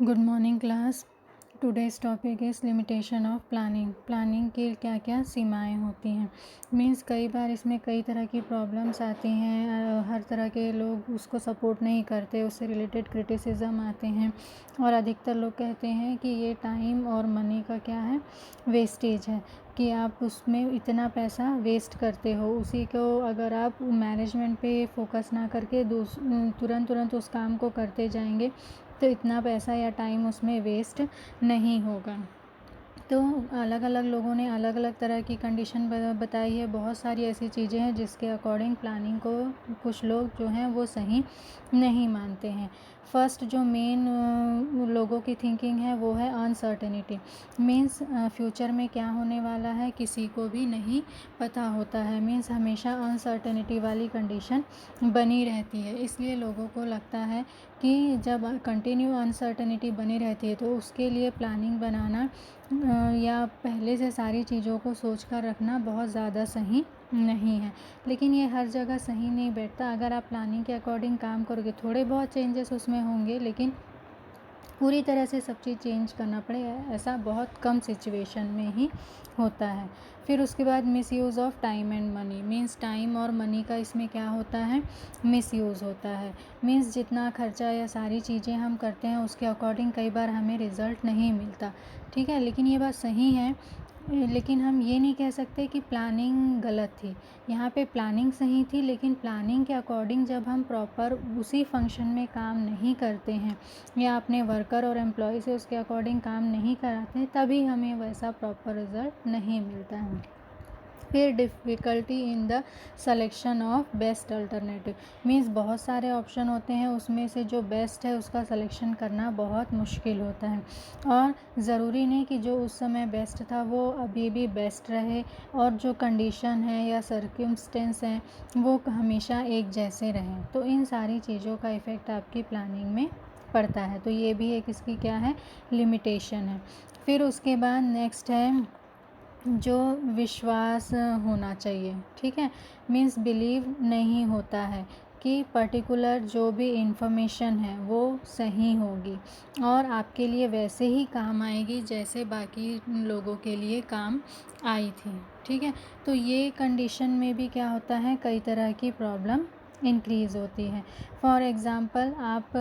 Good morning class. Today's topic is limitation of planning. Planning की क्या क्या सीमाएं होती हैं। मीन्स कई बार इसमें कई तरह की प्रॉब्लम्स आती हैं, हर तरह के लोग उसको सपोर्ट नहीं करते, उससे रिलेटेड क्रिटिसिज्म आते हैं और अधिकतर लोग कहते हैं कि ये टाइम और मनी का क्या है, वेस्टेज है, कि आप उसमें इतना पैसा वेस्ट करते हो। उसी को अगर आप मैनेजमेंट पे फोकस ना करके तुरंत उस काम को करते जाएंगे तो इतना पैसा या टाइम उसमें वेस्ट नहीं होगा। तो अलग अलग लोगों ने अलग अलग तरह की कंडीशन बताई है। बहुत सारी ऐसी चीज़ें हैं जिसके अकॉर्डिंग प्लानिंग को कुछ लोग जो हैं वो सही नहीं मानते हैं। फर्स्ट जो मेन लोगों की थिंकिंग है वो है अनसर्टेनिटी। मीन्स फ्यूचर में क्या होने वाला है किसी को भी नहीं पता होता है। मीन्स हमेशा अनसर्टेनिटी वाली कंडीशन बनी रहती है, इसलिए लोगों को लगता है कि जब कंटिन्यू अनसर्टेनिटी बनी रहती है तो उसके लिए प्लानिंग बनाना या पहले से सारी चीज़ों को सोच कर रखना बहुत ज़्यादा सही नहीं है। लेकिन ये हर जगह सही नहीं बैठता। अगर आप प्लानिंग के अकॉर्डिंग काम करोगे थोड़े बहुत चेंजेस उसमें होंगे, लेकिन पूरी तरह से सब चीज़ चेंज करना पड़े ऐसा बहुत कम सिचुएशन में ही होता है। फिर उसके बाद misuse of time and money. Means time और मनी का इसमें क्या होता है, मिसयूज़ होता है। मीन्स जितना खर्चा या सारी चीज़ें हम करते हैं उसके अकॉर्डिंग कई बार हमें रिज़ल्ट नहीं मिलता, ठीक है। लेकिन ये बात सही है, लेकिन हम ये नहीं कह सकते कि प्लानिंग गलत थी। यहाँ पे प्लानिंग सही थी, लेकिन प्लानिंग के अकॉर्डिंग जब हम प्रॉपर उसी फंक्शन में काम नहीं करते हैं या अपने वर्कर और एम्प्लॉय से उसके अकॉर्डिंग काम नहीं कराते, तभी हमें वैसा प्रॉपर रिज़ल्ट नहीं मिलता है। फिर difficulty in the selection of best alternative. Means बहुत सारे ऑप्शन होते हैं, उसमें से जो बेस्ट है उसका सिलेक्शन करना बहुत मुश्किल होता है और ज़रूरी नहीं कि जो उस समय बेस्ट था वो अभी भी बेस्ट रहे और जो कंडीशन है या सर्कमस्टेंस हैं वो हमेशा एक जैसे रहें। तो इन सारी चीज़ों का इफ़ेक्ट आपकी प्लानिंग में पड़ता है। तो ये भी एक इसकी क्या है, लिमिटेशन है। फिर उसके बाद नेक्स्ट है जो विश्वास होना चाहिए, ठीक है। मीन्स बिलीव नहीं होता है कि पर्टिकुलर जो भी इंफॉर्मेशन है वो सही होगी और आपके लिए वैसे ही काम आएगी जैसे बाकी लोगों के लिए काम आई थी, ठीक है। तो ये कंडीशन में भी क्या होता है, कई तरह की प्रॉब्लम इंक्रीज़ होती है। फॉर एग्ज़ाम्पल आप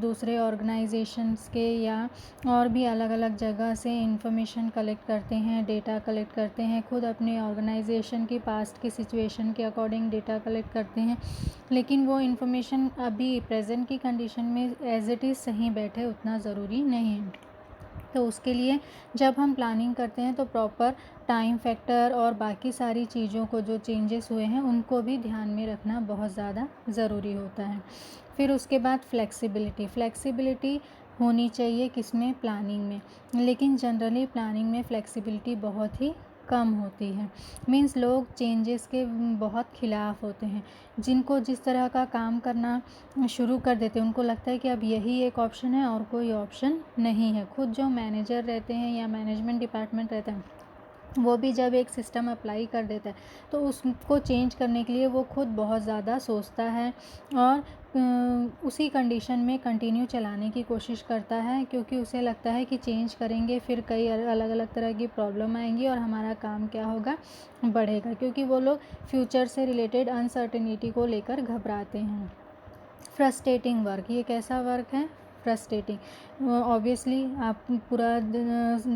दूसरे ऑर्गेनाइजेशंस के या और भी अलग अलग जगह से इंफॉर्मेशन कलेक्ट करते हैं, डेटा कलेक्ट करते हैं, खुद अपने ऑर्गेनाइजेशन की पास्ट की सिचुएशन के अकॉर्डिंग डेटा कलेक्ट करते हैं, लेकिन वो इंफॉर्मेशन अभी प्रेजेंट की कंडीशन में एज इट इज़ सही बैठे उतना ज़रूरी नहीं है। तो उसके लिए जब हम प्लानिंग करते हैं तो प्रॉपर टाइम फैक्टर और बाकी सारी चीज़ों को जो चेंजेस हुए हैं उनको भी ध्यान में रखना बहुत ज़्यादा ज़रूरी होता है। फिर उसके बाद फ्लेक्सिबिलिटी होनी चाहिए किसमें, प्लानिंग में। लेकिन जनरली प्लानिंग में फ्लेक्सिबिलिटी बहुत ही कम होती है। मीन्स लोग चेंजेस के बहुत ख़िलाफ़ होते हैं। जिनको जिस तरह का काम करना शुरू कर देते हैं उनको लगता है कि अब यही एक ऑप्शन है और कोई ऑप्शन नहीं है। खुद जो मैनेजर रहते हैं या मैनेजमेंट डिपार्टमेंट रहता है वो भी जब एक सिस्टम अप्लाई कर देता है तो उसको चेंज करने के लिए वो खुद बहुत ज़्यादा सोचता है और उसी कंडीशन में कंटिन्यू चलाने की कोशिश करता है, क्योंकि उसे लगता है कि चेंज करेंगे फिर कई अलग अलग तरह की प्रॉब्लम आएंगी और हमारा काम क्या होगा, बढ़ेगा। क्योंकि वो लोग फ्यूचर से रिलेटेड अनसर्टेनिटी को लेकर घबराते हैं। फ्रस्ट्रेटिंग वर्क, ये कैसा वर्क है, फ्रस्ट्रेटिंग। ऑब्वियसली आप पूरा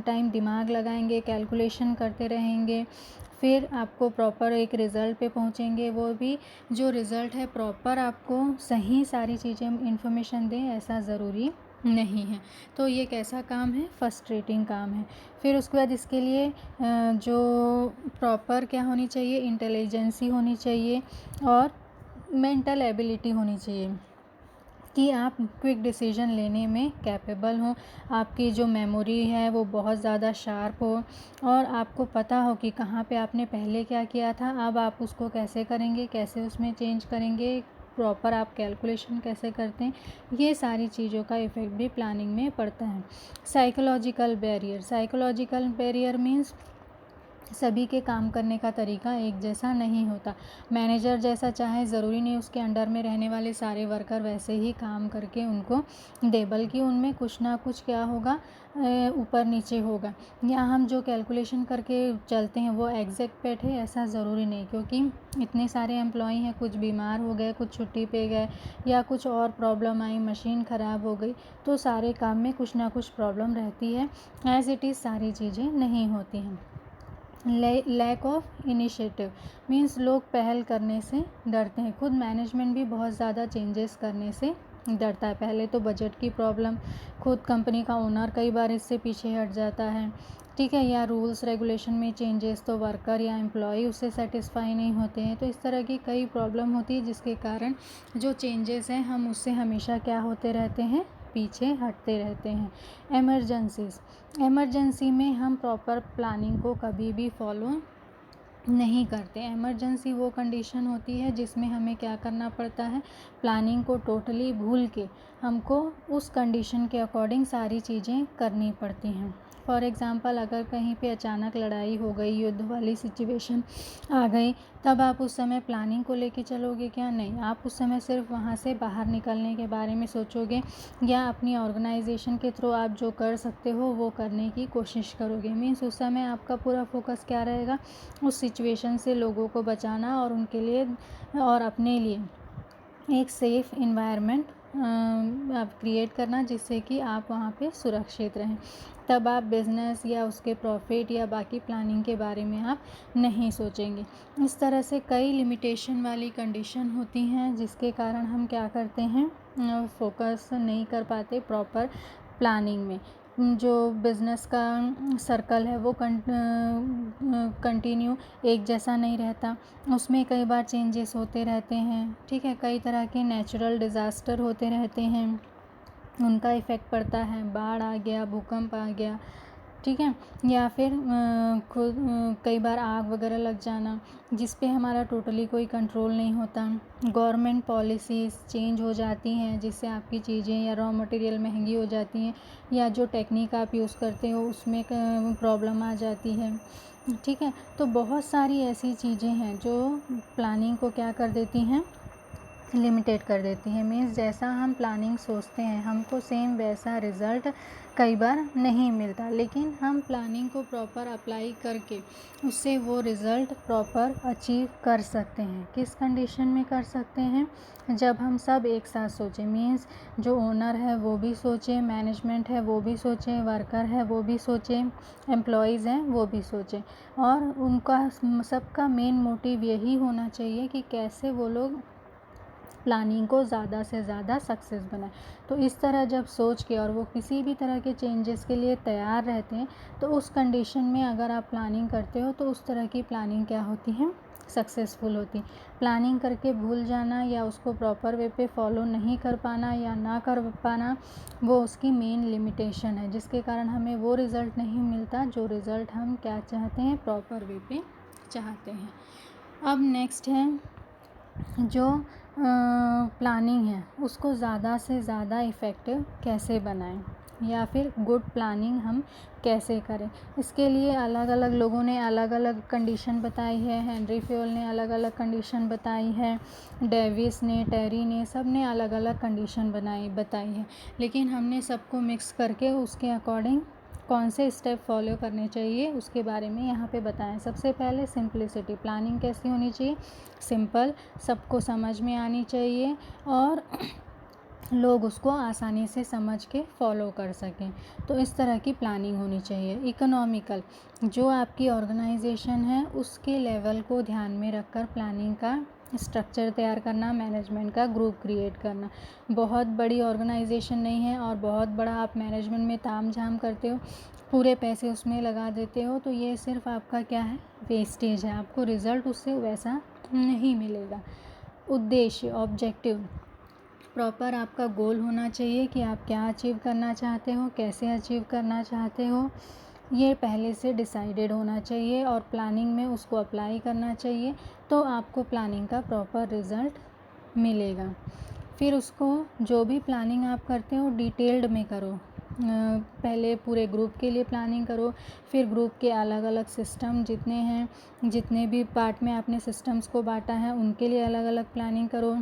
टाइम दिमाग लगाएंगे, कैलकुलेशन करते रहेंगे, फिर आपको प्रॉपर एक रिज़ल्ट पे पहुंचेंगे। वो भी जो रिज़ल्ट है प्रॉपर आपको सही सारी चीज़ें इन्फॉर्मेशन दें ऐसा ज़रूरी नहीं है। तो ये कैसा काम है, फ्रस्ट्रेटिंग काम है। फिर उसके बाद इसके लिए जो प्रॉपर क्या होनी चाहिए, इंटेलिजेंसी होनी चाहिए और मेंटल एबिलिटी होनी चाहिए कि आप क्विक डिसीजन लेने में कैपेबल हों, आपकी जो मेमोरी है वो बहुत ज़्यादा शार्प हो और आपको पता हो कि कहाँ पे आपने पहले क्या किया था, अब आप उसको कैसे करेंगे, कैसे उसमें चेंज करेंगे, प्रॉपर आप कैलकुलेशन कैसे करते हैं। ये सारी चीज़ों का इफ़ेक्ट भी प्लानिंग में पड़ता है। साइकोलॉजिकल बैरियर मीन्स सभी के काम करने का तरीका एक जैसा नहीं होता। मैनेजर जैसा चाहे ज़रूरी नहीं उसके अंडर में रहने वाले सारे वर्कर वैसे ही काम करके उनको दे, बल्कि उनमें कुछ ना कुछ क्या होगा, ऊपर नीचे होगा, या हम जो कैलकुलेशन करके चलते हैं वो एग्जैक्ट बैठे ऐसा ज़रूरी नहीं, क्योंकि इतने सारे एम्प्लॉई हैं, कुछ बीमार हो गए, कुछ छुट्टी पे गए, या कुछ और प्रॉब्लम आई, मशीन ख़राब हो गई, तो सारे काम में कुछ ना कुछ प्रॉब्लम रहती है। एज़ इट इज़ सारी चीज़ें नहीं होती हैं। लैक ऑफ इनिशिएटिव मीन्स लोग पहल करने से डरते हैं। खुद मैनेजमेंट भी बहुत ज़्यादा चेंजेस करने से डरता है। पहले तो बजट की प्रॉब्लम, खुद कंपनी का ओनर कई बार इससे पीछे हट जाता है, ठीक है, या रूल्स रेगुलेशन में चेंजेस तो वर्कर या एम्प्लॉय उससे सेटिस्फाई नहीं होते हैं। तो इस तरह की कई प्रॉब्लम होती है जिसके कारण जो चेंजेस हैं हम उससे हमेशा क्या होते रहते हैं, पीछे हटते रहते हैं। एमरजेंसी में हम प्रॉपर प्लानिंग को कभी भी फॉलो नहीं करते। इमरजेंसी वो कंडीशन होती है जिसमें हमें क्या करना पड़ता है, प्लानिंग को टोटली भूल के हमको उस कंडीशन के अकॉर्डिंग सारी चीज़ें करनी पड़ती हैं। फॉर एग्ज़ाम्पल अगर कहीं पे अचानक लड़ाई हो गई, युद्ध वाली सिचुएशन आ गई, तब आप उस समय प्लानिंग को लेके चलोगे क्या? नहीं, आप उस समय सिर्फ वहाँ से बाहर निकलने के बारे में सोचोगे, या अपनी ऑर्गेनाइजेशन के थ्रू आप जो कर सकते हो वो करने की कोशिश करोगे। मीन्स उस समय आपका पूरा फोकस क्या रहेगा, उस सिचुएशन से लोगों को बचाना और उनके लिए और अपने लिए एक सेफ़ इन्वायरमेंट आप क्रिएट करना, जिससे कि आप वहाँ पे सुरक्षित रहें। तब आप बिज़नेस या उसके प्रॉफिट या बाकी प्लानिंग के बारे में आप नहीं सोचेंगे। इस तरह से कई लिमिटेशन वाली कंडीशन होती हैं जिसके कारण हम क्या करते हैं, फोकस नहीं कर पाते प्रॉपर प्लानिंग में। जो बिज़नेस का सर्कल है वो कंटिन्यू एक जैसा नहीं रहता, उसमें कई बार चेंजेस होते रहते हैं, ठीक है। कई तरह के नेचुरल डिज़ास्टर होते रहते हैं, उनका इफ़ेक्ट पड़ता है, बाढ़ आ गया, भूकंप आ गया, ठीक है, या फिर खुद कई बार आग वगैरह लग जाना जिस पे हमारा टोटली कोई कंट्रोल नहीं होता। गवर्नमेंट पॉलिसीज़ चेंज हो जाती हैं जिससे आपकी चीज़ें या रॉ मटेरियल महंगी हो जाती हैं, या जो टेक्निक आप यूज़ करते हो उसमें प्रॉब्लम आ जाती है, ठीक है। तो बहुत सारी ऐसी चीज़ें हैं जो प्लानिंग को क्या कर देती हैं, लिमिटेड कर देती है। मीन्स जैसा हम प्लानिंग सोचते हैं हमको सेम वैसा रिज़ल्ट कई बार नहीं मिलता, लेकिन हम प्लानिंग को प्रॉपर अप्लाई करके उससे वो रिज़ल्ट प्रॉपर अचीव कर सकते हैं। किस कंडीशन में कर सकते हैं, जब हम सब एक साथ सोचें। मीन्स जो ओनर है वो भी सोचे, मैनेजमेंट है वो भी सोचे, वर्कर है वो भी सोचे, एम्प्लॉयज़ हैं वो भी सोचें, और उनका सबका मेन मोटिव यही होना चाहिए कि कैसे वो लोग प्लानिंग को ज़्यादा से ज़्यादा सक्सेस बनाए। तो इस तरह जब सोच के और वो किसी भी तरह के चेंजेस के लिए तैयार रहते हैं, तो उस कंडीशन में अगर आप प्लानिंग करते हो तो उस तरह की प्लानिंग क्या होती है, सक्सेसफुल होती। प्लानिंग करके भूल जाना या उसको प्रॉपर वे पे फॉलो नहीं कर पाना या ना कर पाना, वो उसकी मेन लिमिटेशन है, जिसके कारण हमें वो रिज़ल्ट नहीं मिलता जो रिज़ल्ट हम क्या चाहते हैं, प्रॉपर वे पे चाहते हैं। अब नेक्स्ट है जो प्लानिंग है उसको ज़्यादा से ज़्यादा इफ़ेक्टिव कैसे बनाएं, या फिर गुड प्लानिंग हम कैसे करें। इसके लिए अलग अलग लोगों ने अलग अलग कंडीशन बताई है। हेनरी फ्योल ने अलग अलग कंडीशन बताई है, डेविस ने, टेरी ने, सब ने अलग अलग कंडीशन बताई है, लेकिन हमने सबको मिक्स करके उसके अकॉर्डिंग कौन से स्टेप फॉलो करने चाहिए उसके बारे में यहाँ पे बताएं। सबसे पहले सिंप्लिसिटी, प्लानिंग कैसी होनी चाहिए, सिंपल, सबको समझ में आनी चाहिए और लोग उसको आसानी से समझ के फॉलो कर सकें। तो इस तरह की प्लानिंग होनी चाहिए। इकोनॉमिकल, जो आपकी ऑर्गेनाइजेशन है उसके लेवल को ध्यान में रखकर प्लानिंग का स्ट्रक्चर तैयार करना, मैनेजमेंट का ग्रुप क्रिएट करना। बहुत बड़ी ऑर्गेनाइजेशन नहीं है और बहुत बड़ा आप मैनेजमेंट में ताम झाम करते हो, पूरे पैसे उसमें लगा देते हो, तो ये सिर्फ आपका क्या है, वेस्टेज है, आपको रिज़ल्ट उससे वैसा नहीं मिलेगा। उद्देश्य, ऑब्जेक्टिव, प्रॉपर आपका गोल होना चाहिए कि आप क्या अचीव करना चाहते हो, कैसे अचीव करना चाहते हो, ये पहले से डिसाइडेड होना चाहिए और प्लानिंग में उसको अप्लाई करना चाहिए, तो आपको प्लानिंग का प्रॉपर रिज़ल्ट मिलेगा। फिर उसको जो भी प्लानिंग आप करते हो डिटेल्ड में करो, पहले पूरे ग्रुप के लिए प्लानिंग करो, फिर ग्रुप के अलग अलग सिस्टम जितने हैं, जितने भी पार्ट में आपने सिस्टम्स को बांटा है उनके लिए अलग अलग प्लानिंग करो।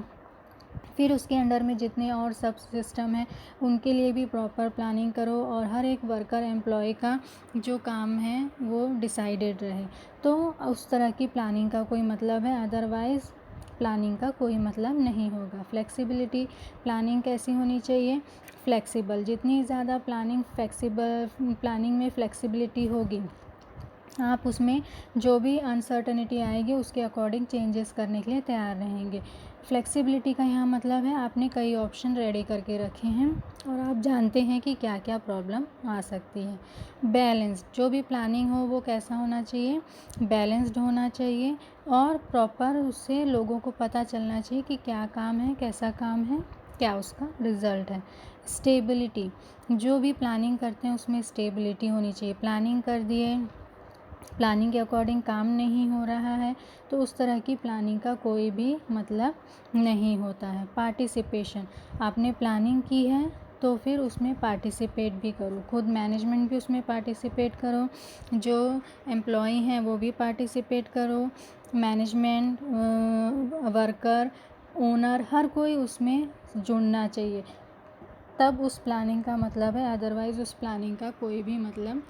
फिर उसके अंडर में जितने और सब सिस्टम हैं उनके लिए भी प्रॉपर प्लानिंग करो, और हर एक वर्कर एम्प्लॉय का जो काम है वो डिसाइडेड रहे। तो उस तरह की प्लानिंग का कोई मतलब है, अदरवाइज़ प्लानिंग का कोई मतलब नहीं होगा। फ्लेक्सिबिलिटी, प्लानिंग कैसी होनी चाहिए, फ्लेक्सिबल। जितनी ज़्यादा प्लानिंग में फ्लेक्सिबिलिटी होगी, आप उसमें जो भी अनसर्टनिटी आएगी उसके अकॉर्डिंग चेंजेस करने के लिए तैयार रहेंगे। फ्लेक्सिबिलिटी का यहाँ मतलब है आपने कई ऑप्शन रेडी करके रखे हैं और आप जानते हैं कि क्या क्या प्रॉब्लम आ सकती है। बैलेंस, जो भी प्लानिंग हो वो कैसा होना चाहिए, बैलेंस्ड होना चाहिए, और प्रॉपर उससे लोगों को पता चलना चाहिए कि क्या काम है, कैसा काम है, क्या उसका रिज़ल्ट है। स्टेबिलिटी, जो भी प्लानिंग करते हैं उसमें स्टेबिलिटी होनी चाहिए। प्लानिंग कर दिए, प्लानिंग के अकॉर्डिंग काम नहीं हो रहा है तो उस तरह की प्लानिंग का कोई भी मतलब नहीं होता है। पार्टिसिपेशन, आपने प्लानिंग की है तो फिर उसमें पार्टिसिपेट भी करो, खुद मैनेजमेंट भी उसमें पार्टिसिपेट करो, जो एम्प्लॉय हैं वो भी पार्टिसिपेट करो, मैनेजमेंट, वर्कर, ओनर, हर कोई उसमें जुड़ना चाहिए, तब उस प्लानिंग का मतलब है, अदरवाइज़ उस प्लानिंग का कोई भी मतलब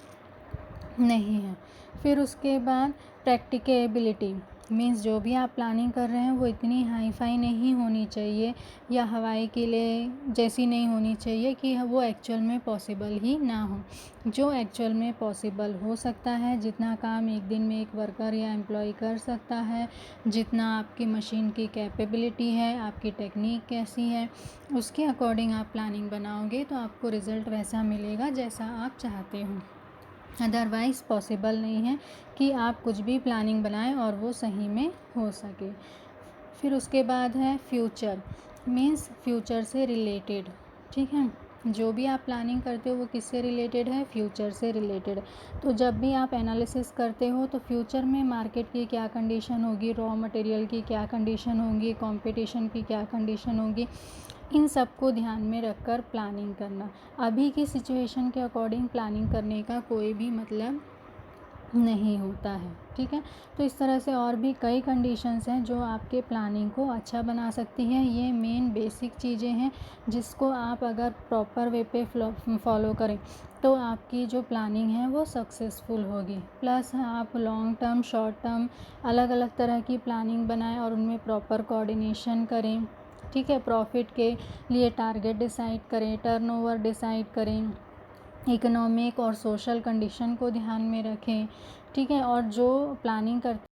नहीं है। फिर उसके बाद प्रैक्टिकेबिलिटी, मीन्स जो भी आप प्लानिंग कर रहे हैं वो इतनी हाई फाई नहीं होनी चाहिए या हवाई किले जैसी नहीं होनी चाहिए कि वो एक्चुअल में पॉसिबल ही ना हो। जो एक्चुअल में पॉसिबल हो सकता है, जितना काम एक दिन में एक वर्कर या एम्प्लॉय कर सकता है, जितना आपकी मशीन की कैपेबिलिटी है, आपकी टेक्निक कैसी है, उसके अकॉर्डिंग आप प्लानिंग बनाओगे तो आपको रिज़ल्ट वैसा मिलेगा जैसा आप चाहते हो। अदरवाइज़ पॉसिबल नहीं है कि आप कुछ भी प्लानिंग बनाएं और वो सही में हो सके। फिर उसके बाद है फ्यूचर, मीन्स फ्यूचर से रिलेटेड, ठीक है। जो भी आप प्लानिंग करते हो वो किससे रिलेटेड है, फ्यूचर से रिलेटेड। तो जब भी आप एनालिसिस करते हो तो फ्यूचर में मार्केट की क्या कंडीशन होगी, रॉ मटेरियल की क्या कंडीशन होगी, कंपटीशन की क्या कंडीशन होगी, इन सब को ध्यान में रखकर प्लानिंग करना। अभी की सिचुएशन के अकॉर्डिंग प्लानिंग करने का कोई भी मतलब नहीं होता है, ठीक है। तो इस तरह से और भी कई कंडीशंस हैं जो आपके प्लानिंग को अच्छा बना सकती हैं। ये मेन बेसिक चीज़ें हैं जिसको आप अगर प्रॉपर वे पे फॉलो करें तो आपकी जो प्लानिंग है वो सक्सेसफुल होगी। प्लस आप लॉन्ग टर्म, शॉर्ट टर्म अलग अलग तरह की प्लानिंग बनाएं और उनमें प्रॉपर कोऑर्डिनेशन करें, ठीक है। प्रॉफिट के लिए टारगेट डिसाइड करें, टर्नओवर डिसाइड करें, इकोनॉमिक और सोशल कंडीशन को ध्यान में रखें, ठीक है। और जो प्लानिंग करते